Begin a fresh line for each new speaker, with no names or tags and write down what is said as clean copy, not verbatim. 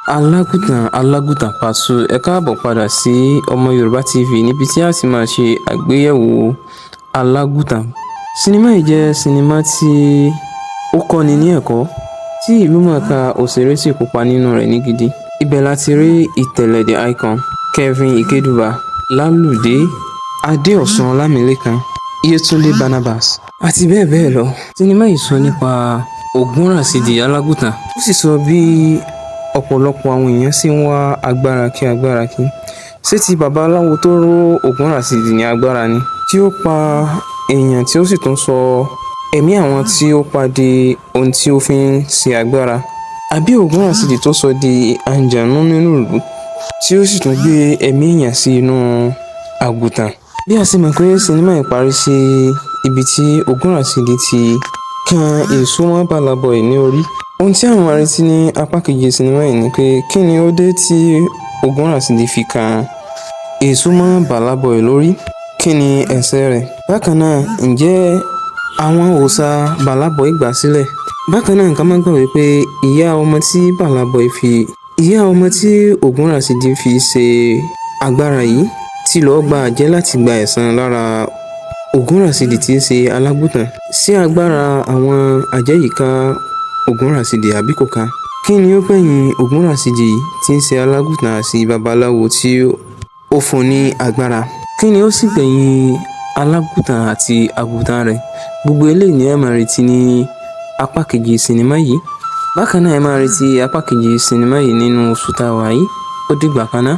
Alágùntàn part 2. Ẹ káàbọ̀ padà sí Ọmọ Yorùbá TV níbi tí a ti máa ṣe àgbéyẹ̀wò Alágùntàn. Sinimá yìí jẹ́ sinimá tí ó kọ́ni ní ẹ̀kọ́, tí ìlúmọ̀ọ́ká òṣèré sì kópa nínú rẹ̀ ní gidi. Ibẹ̀ láti rí Ìtẹ̀lẹ̀ the Icon, Kevin Ikeduba, Lálùdé, Adéọ̀sùn Ọlámilékan, Yétúndé Barnabas àti bẹ́ẹ̀ bẹ́ẹ̀ lọ. Sinimá yìí sọ nípa Ògúnràsídì Alágùntàn, ó sì sọ bí ọ̀pọ̀lọpọ̀ àwọn èèyàn sì ń wá agbára kí. Ṣé ti babaláwo tó ró Ògúnràsídì ní agbára ni, tí ó pa èèyàn tí ó sì tún sọ ẹ̀mí àwọn tí ó pa di ohun tí ó fi ń ṣe agbára? Àbí Ògúnràsídì tó sọ di àǹjànú nínú ìlú tí ó sì tún gbé ẹ̀mí èèyàn sí inú àgùntàn? Bí a ṣe mọ̀ pé sinimá yìí parí sí ibi tí Ògúnràsídì ti kan èso mọ́ Bàlábọ̀ì ní orí. Ohun tí àwọn arìtí ní apá kejì sinimá yìí ni pé kí ni ó dé tí Ògúnràsídì fi kan èso mọ́ Bàlábọ̀ì lórí? Kí ni ẹ̀ṣẹ̀ rẹ̀? Bákan náà, ǹjẹ́ àwọn òòṣà Bàlábọ̀ì gbà sílẹ̀? Bákan náà, ká má gbàgbé pé ìyá ọmọ tí Ògúnràsídì fi ṣe agbára yìí ti lọ́ọ́ gba àjẹ́ láti gba ẹ̀san lára Ògúnràsídì tí í ṣe Alágùntàn. Ṣé agbára àwọn àjẹ́ yìí ká Ògúnràsídì àbí kò ká? Kí ni ó gbẹ̀yìn Ògúnràsídì tí ń ṣe Alágùntàn àti babaláwo tí ó fún ní agbára? Kí ni ó sì gbẹ̀yìn Alágùntàn àti àgùntàn rẹ̀? Gbogbo eléyìí ni ẹ máa retí ní apá kejì sinimá yìí. Bákan náà, ẹ máa retí apá kejì sinimá yìí nínú oṣù tá a wà yìí. Ó dìgbà kan náà.